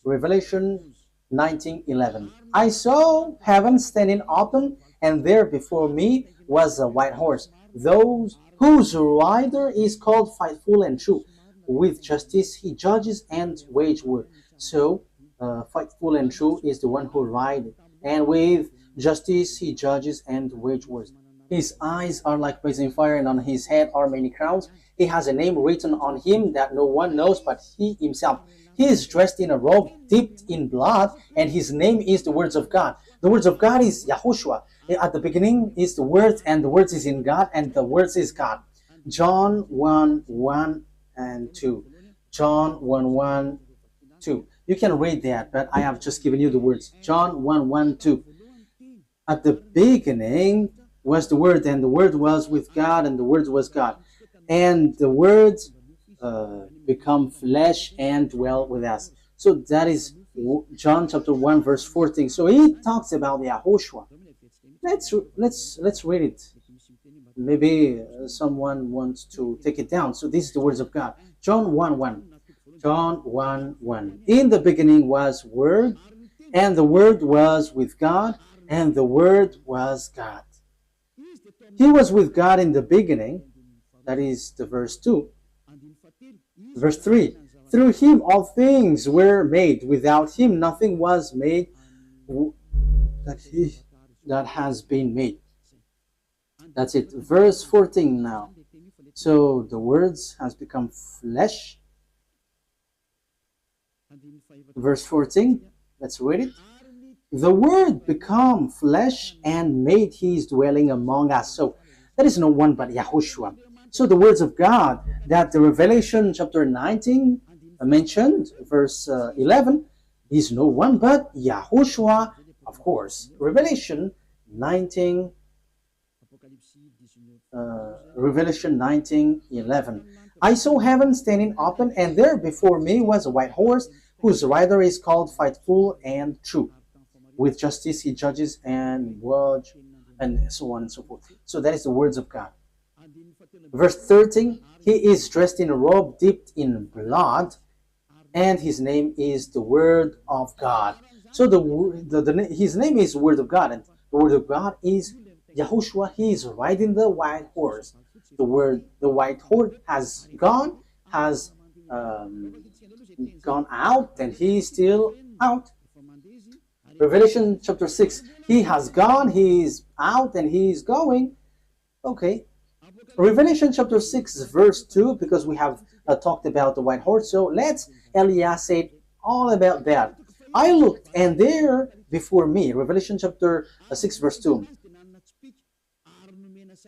Revelation 19:11. I saw heaven standing open, and there before me was a white horse, those whose rider is called Faithful and True. With justice he judges and wage war. So Faithful and True is the one who rides, and with justice he judges and wage war. His eyes are like blazing fire, and on his head are many crowns. He has a name written on him that no one knows but he himself. He is dressed in a robe dipped in blood, and his name is the words of God. The words of God is YAHOSHUAH. At the beginning is the word, and the words is in God, and the words is God. John 1:1 and 2. John 1:1, 2. You can read that, but I have just given you the words. John 1:1, 2. At the beginning was the Word, and the Word was with God, and the Word was God. And the Word become flesh and dwell with us. So that is John chapter 1 verse 14. So he talks about Yahushua. Let's read it. Maybe someone wants to take it down. So this is the words of God. John 1:1. John 1:1. In the beginning was Word, and the Word was with God, and the Word was God. He was with God in the beginning. That is the verse 2. Verse 3. Through him all things were made. Without him nothing was made that has been made. That's it. Verse 14 now. So the words has become flesh. Verse 14. Let's read it. The Word become flesh and made his dwelling among us. So there is no one but Yahushua. So the words of God that the Revelation chapter 19 mentioned, verse 11, is no one but Yahushua, of course. Revelation 19, Revelation 19:11. I saw heaven standing open, and there before me was a white horse, whose rider is called Faithful and True. With justice he judges and watch, and so on and so forth. So that is the words of God. Verse 13, he is dressed in a robe dipped in blood, and his name is the Word of God. So his name is Word of God, and the Word of God is Yahushua. He is riding the white horse. the white horse has um, gone out, and he is still out. Revelation chapter 6, he has gone, he is out, and he is going. Okay. Revelation chapter 6, verse 2, because we have talked about the white horse. So let's Elias say all about that. I looked, and there before me, Revelation chapter 6, verse 2.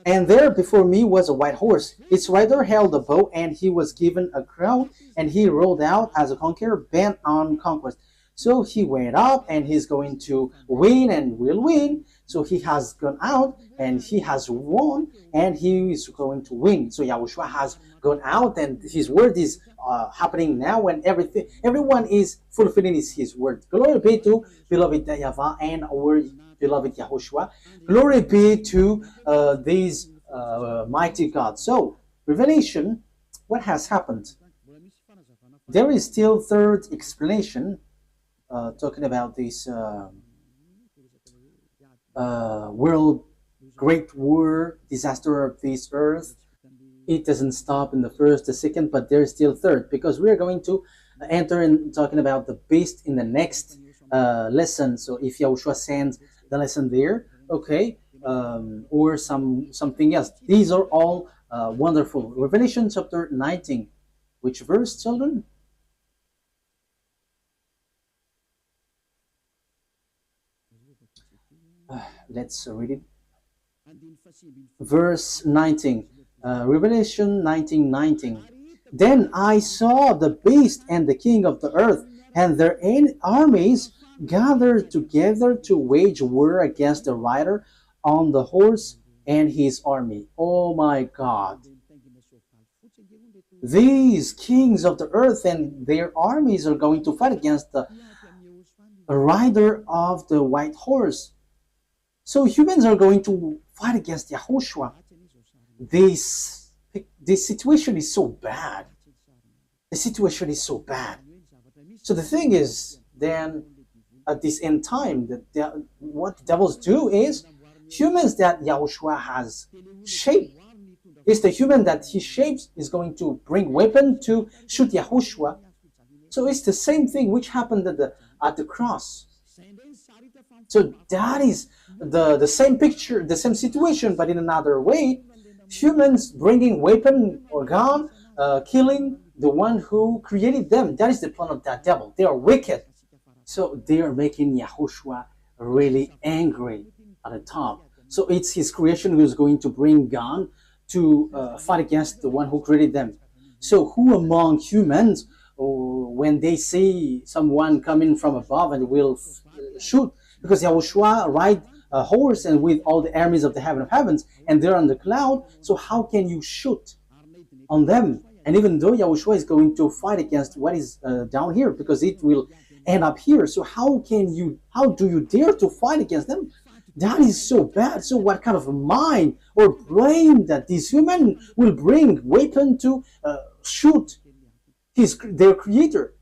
And there before me was a white horse. Its rider held a bow, and he was given a crown, and he rode out as a conqueror bent on conquest. So he went up, and he's going to win and will win. So he has gone out, and he has won, and he is going to win. So Yahushua has gone out, and his word is happening now, and everyone is fulfilling his word. Glory be to beloved YAHVAH and our beloved YAHOSHUAH. Glory be to these mighty God. So Revelation, what has happened? There is still third explanation talking about this world great war, disaster of this earth. It doesn't stop in the first, the second, but there's still third, because we're going to enter in talking about the beast in the next lesson. So if Yahushua sends the lesson there, okay, or something else. These are all wonderful. Revelation chapter 19. Which verse, children? Let's read it. Verse 19. Revelation 19:19. Then I saw the beast and the king of the earth and their armies gathered together to wage war against the rider on the horse and his army. Oh my God. These kings of the earth and their armies are going to fight against the rider of the white horse. So humans are going to fight against Yahushua. This situation is so bad. The situation is so bad. So the thing is, then at this end time, what the devils do is humans that Yahushua has shaped. It's the human that he shapes is going to bring weapon to shoot Yahushua. So it's the same thing which happened at the cross. So that is the same picture, the same situation, but in another way. Humans bringing weapon or gun, killing the one who created them. That is the plan of that devil. They are wicked. So they are making Yahushua really angry at the top. So it's his creation who is going to bring gun to fight against the one who created them. So who among humans, when they see someone coming from above and will shoot, because Yahushua ride a horse and with all the armies of the heaven of heavens, and they're on the cloud, so how can you shoot on them? And even though Yahushua is going to fight against what is down here, because it will end up here, so how do you dare to fight against them? That is so bad. So what kind of a mind or brain that this human will bring weapon to shoot their creator?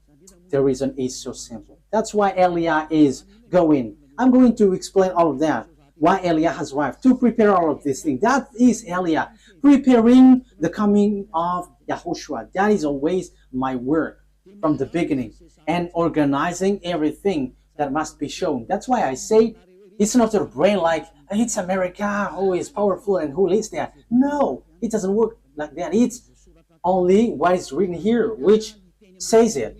The reason is so simple. That's why Eliah is going. I'm going to explain all of that. Why Eliah has arrived to prepare all of these things. That is Eliah preparing the coming of Yahushua. That is always my work from the beginning, and organizing everything that must be shown. That's why I say it's not your brain like it's America who is powerful and who leads that. No, it doesn't work like that. It's only what is written here which says it,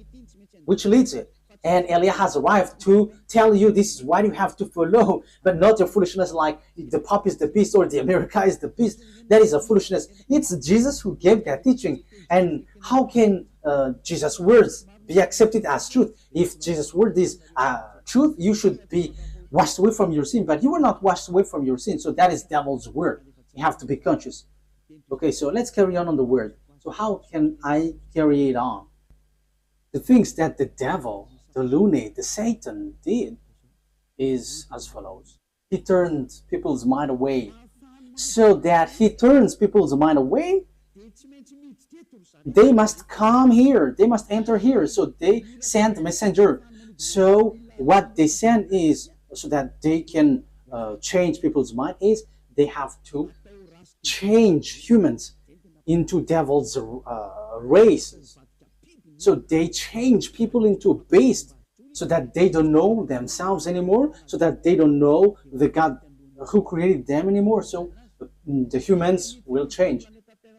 which leads it. And Eliah has arrived to tell you this is what you have to follow, but not your foolishness like the Pope is the beast or the America is the beast. That is a foolishness. It's Jesus who gave that teaching. And how can Jesus' words be accepted as truth? If Jesus' word is truth, you should be washed away from your sin, but you were not washed away from your sin. So that is devil's word. You have to be conscious. Okay, so let's carry on the word. So how can I carry it on? The things that the devil, the lunatic, the Satan did is as follows. He turned people's mind away. So that he turns people's mind away, they must come here. They must enter here. So they send messenger. So what they send is so that they can change people's mind is they have to change humans into devil's races. So they change people into beasts so that they don't know themselves anymore, so that they don't know the God who created them anymore. So the humans will change.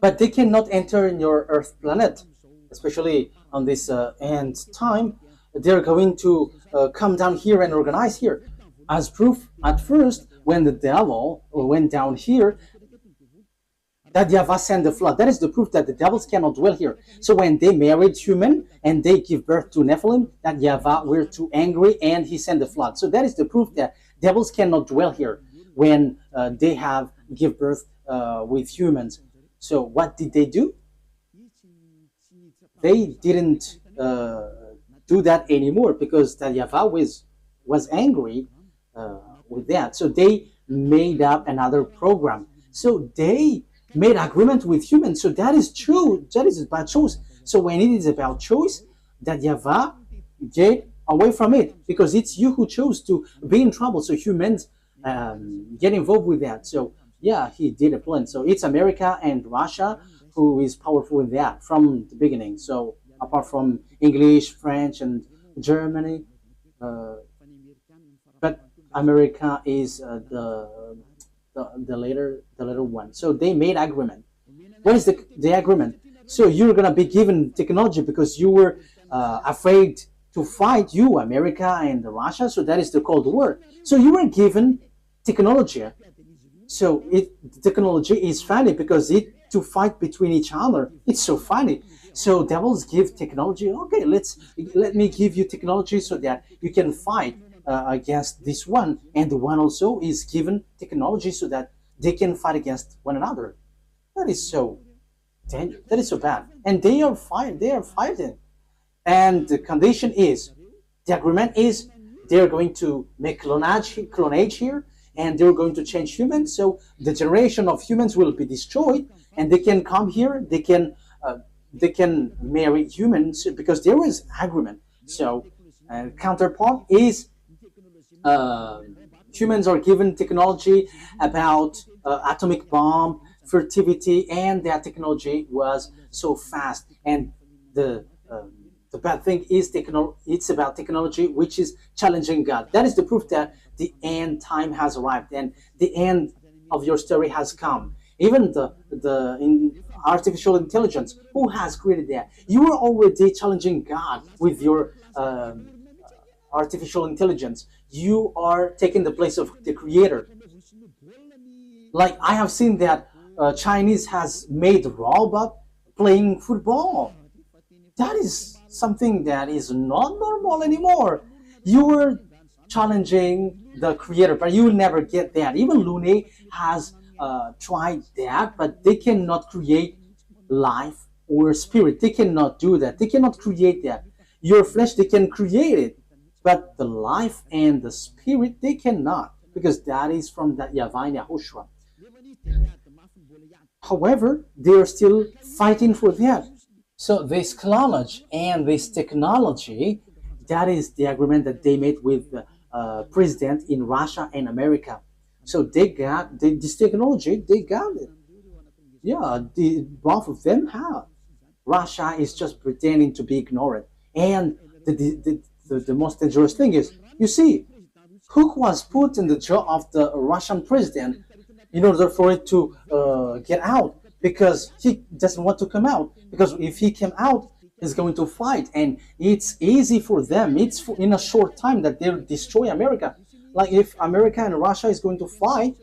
But they cannot enter in your Earth planet, especially on this end time. They're going to come down here and organize here. As proof, at first, when the devil went down here, that YAHVAH sent the flood. That is the proof that the devils cannot dwell here. So when they married human and they give birth to Nephilim, that YAHVAH were too angry and he sent the flood. So that is the proof that devils cannot dwell here when they have give birth with humans. So what did they do? They didn't do that anymore because that YAHVAH was angry with that. So they made up another program. So they made agreement with humans. So that is true. That is about choice. So when it is about choice, that YAHVAH get away from it because it's you who chose to be in trouble. So humans get involved with that. So yeah, he did a plan. So it's America and Russia who is powerful in that from the beginning. So apart from English, French, and Germany, but America is the later one. So they made agreement. What is the agreement? So you're gonna be given technology because you were afraid to fight, you America and Russia. So that is the Cold War. So you were given technology. So technology is funny because it to fight between each other. It's so funny. So devils give technology. Okay, let me give you technology so that you can fight against this one, and the one also is given technology so that they can fight against one another. That is so dangerous. That is so bad. And they are fighting. They are fighting. And the condition is, the agreement is, they're going to make clonage here, and they're going to change humans. So the generation of humans will be destroyed, and they can come here. They can marry humans because there is agreement. So counterpart is humans are given technology about atomic bomb, fertility, and that technology was so fast. And the bad thing is it's about technology which is challenging God. That is the proof that the end time has arrived and the end of your story has come. Even in artificial intelligence, who has created that? You are already challenging God with your artificial intelligence. You are taking the place of the creator. Like I have seen that Chinese has made robot playing football. That is something that is not normal anymore. You are challenging the creator, but you will never get that. Even Looney has tried that, but they cannot create life or spirit. They cannot do that. They cannot create that. Your flesh, they can create it, but the life and the spirit, they cannot, because that is from that YAHVAH and YAHOSHUAH. However, they are still fighting for that. So this clonage and this technology, that is the agreement that they made with the president in Russia and America. So they got this technology, they got it. Yeah, both of them have. Russia is just pretending to be ignorant. And the most dangerous thing is, you see, who was put in the jaw of the Russian president in order for it to get out, because he doesn't want to come out. Because if he came out, he's going to fight, and it's easy for them. It's in a short time that they'll destroy America. Like if America and Russia is going to fight,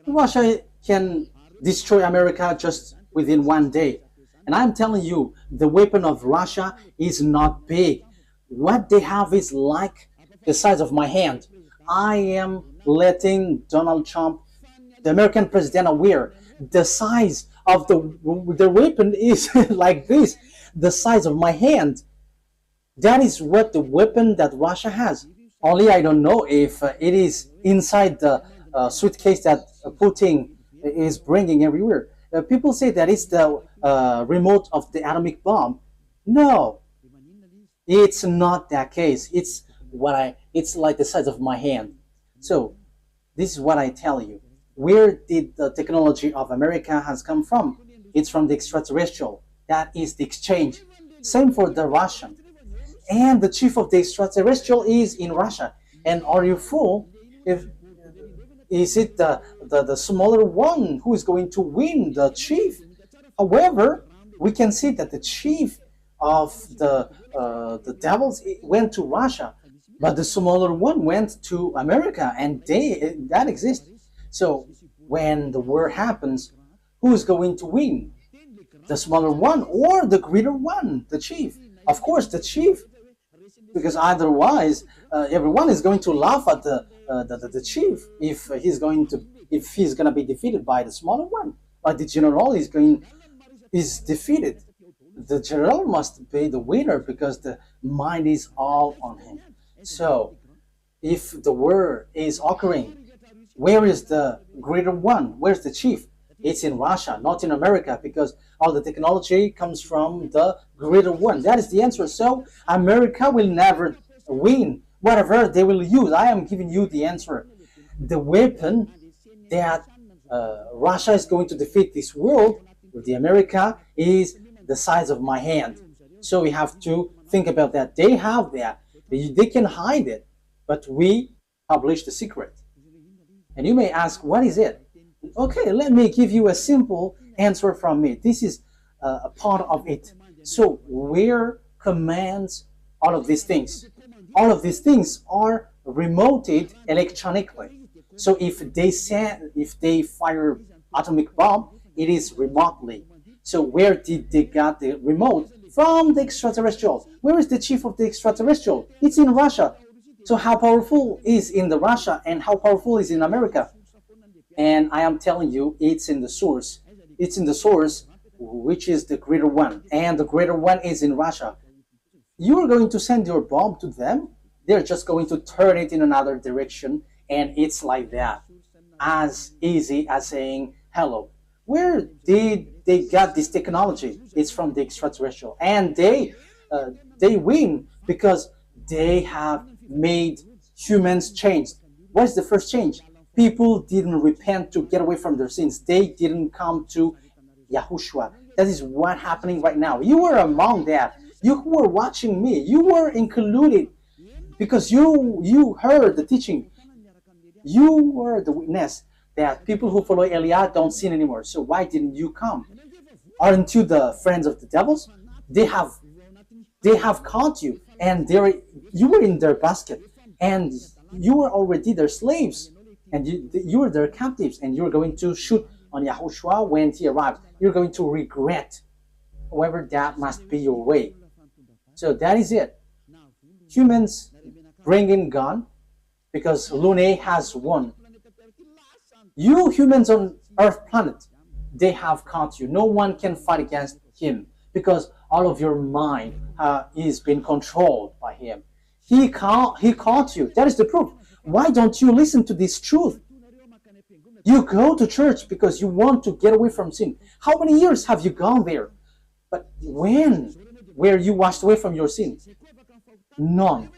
Russia can destroy America just within one day. And I'm telling you, the weapon of Russia is not big. What they have is like the size of my hand. I am letting Donald Trump, the American president, aware the size of the weapon is like this, the size of my hand. That is what the weapon that Russia has. Only I don't know if it is inside the suitcase that Putin is bringing everywhere. People say that it's the remote of the atomic bomb. No, it's not that case. It's like the size of my hand. So this is what I tell you. where did the technology of America has come from? It's from the extraterrestrial. That is the exchange. Same for the Russian. And the chief of the extraterrestrial is in Russia. And are you fool? If is it the smaller one who is going to win, the chief? However, we can see that the chief of the devils went to Russia, but the smaller one went to America, and that exists. So when the war happens, who is going to win? The smaller one or the greater one, the chief? Of course, the chief, because otherwise everyone is going to laugh at the chief if he's going to be defeated by the smaller one. But the general is defeated. The general must be the winner because the mind is all on him. So if the war is occurring, where is the greater one? Where's the chief? It's in Russia, not in America, because all the technology comes from the greater one. That is the answer. So America will never win. Whatever they will use, I am giving you the answer. The weapon that Russia is going to defeat this world with the America is the size of my hand. So we have to think about that. They have that. They can hide it, but we publish the secret. And you may ask, what is it? Okay, let me give you a simple answer from me. This is a part of it. So where commands all of these things? All of these things are remoted electronically. So if they fire atomic bomb, it is remotely. So where did they get the remote? From the extraterrestrials. Where is the chief of the extraterrestrial? It's in Russia. So how powerful is in the Russia and how powerful is in America? And I am telling you, it's in the source. It's in the source, which is the greater one. And the greater one is in Russia. You are going to send your bomb to them. They're just going to turn it in another direction. And it's like that. As easy as saying hello. Where did they get this technology? It's from the extraterrestrial. And they win because they have made humans change. What is the first change? People didn't repent to get away from their sins. They didn't come to YAHOSHUAH. That is what's happening right now. You were among that. You who were watching me, you were included because you heard the teaching. You were the witness that people who follow Eliah don't sin anymore. So why didn't you come? Aren't you the friends of the devils? They have caught you, and you were in their basket, and you were already their slaves, and you were their captives, and you're going to shoot on YAHOSHUAH when he arrives. You're going to regret. However, that must be your way. So that is it. Humans bring in gun because Lune has won. You humans on Earth planet, they have caught you. No one can fight against him because all of your mind is being controlled by him. He caught you. That is the proof. Why don't you listen to this truth? You go to church because you want to get away from sin. How many years have you gone there? But when were you washed away from your sin? None.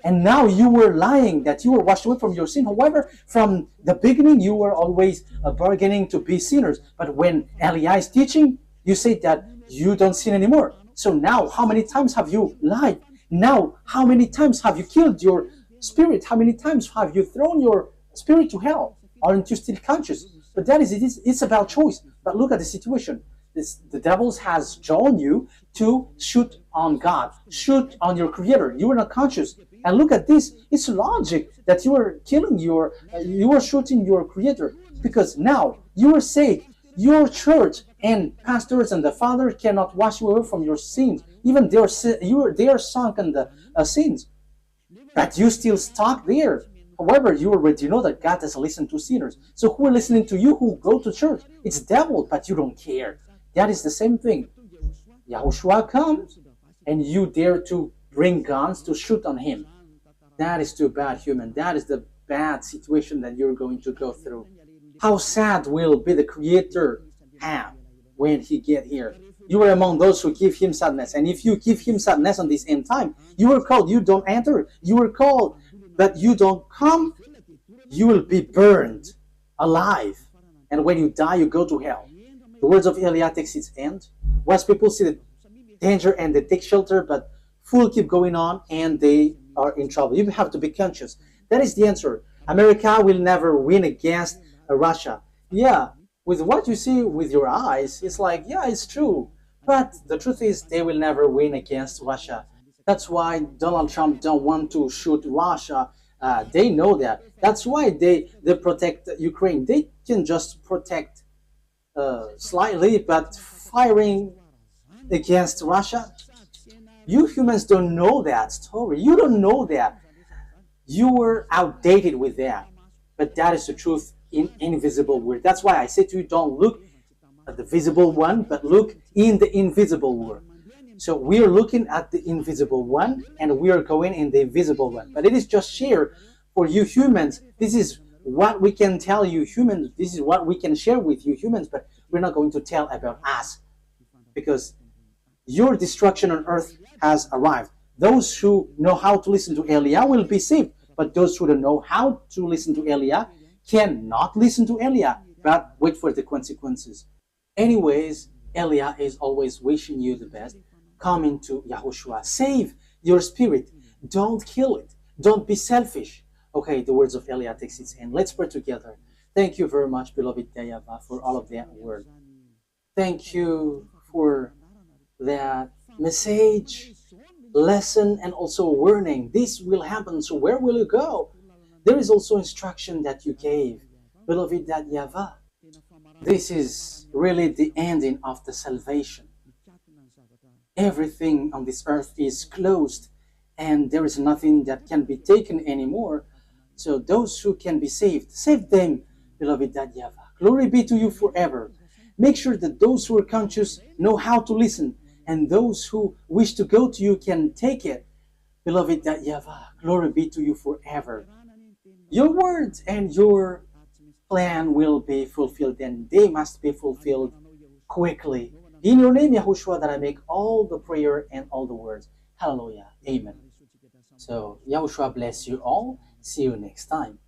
And now you were lying that you were washed away from your sin. However, from the beginning, you were always bargaining to be sinners. But when Eliah is teaching, you say that you don't sin anymore. So now, how many times have you lied? Now, how many times have you killed your spirit? How many times have you thrown your spirit to hell? Aren't you still conscious? But that is it. It's about choice. But look at the situation. The devil has drawn you to shoot on God, shoot on your Creator. You are not conscious. And look at this. It's logic that you are killing you are shooting your Creator, because now you are saved. Your church and pastors and the Father cannot wash you away from your sins. Even they are sunk in the sins, but you still stuck there. However, you already know that God doesn't listen to sinners. So who are listening to you who go to church? It's devil, but you don't care. That is the same thing. YAHOSHUAH comes, and you dare to bring guns to shoot on him. That is too bad, human. That is the bad situation that you're going to go through. How sad will be the Creator have when he get here? You are among those who give him sadness. And if you give him sadness on this end time, you were called, you don't enter. You were called, but you don't come, you will be burned. alive. And when you die, you go to hell. The words of Eliah takes its end. Wise people see the danger and they take shelter, but fools keep going on and they are in trouble. You have to be conscious. That is the answer. America will never win against Russia. Yeah, with what you see with your eyes, it's like, yeah, it's true. But the truth is, they will never win against Russia. That's why Donald Trump don't want to shoot Russia. They know that. That's why they protect Ukraine. They can just protect slightly, but firing against Russia, you humans don't know that story. You don't know that. You were outdated with that. But that is the truth in invisible world. That's why I say to you, don't look at the visible one, but look in the invisible world. So we are looking at the invisible one, and we are going in the invisible one. But it is just share for you humans. This is what we can tell you humans. This is what we can share with you humans, but we're not going to tell about us, because your destruction on earth has arrived. Those who know how to listen to Eliah will be saved, but those who don't know how to listen to Eliah cannot listen to Eliah, but wait for the consequences. Anyways, Eliah is always wishing you the best. Come into YAHOSHUAH. Save your spirit. Don't kill it. Don't be selfish. Okay, the words of Eliah takes its end. Let's pray together. Thank you very much, beloved YAHVAH, for all of that word. Thank you for that message, lesson, and also warning. This will happen, so where will you go? There is also instruction that you gave, beloved YAHVAH. This is really the ending of the salvation. Everything on this earth is closed, and there is nothing that can be taken anymore. So those who can be saved, save them, beloved YAHVAH. Glory be to you forever. Make sure that those who are conscious know how to listen, and those who wish to go to you can take it. Beloved YAHVAH, glory be to you forever. Your words and your plan will be fulfilled, and they must be fulfilled quickly. In your name, YAHOSHUAH, that I make all the prayer and all the words. Hallelujah. Amen. So, YAHOSHUAH bless you all. See you next time.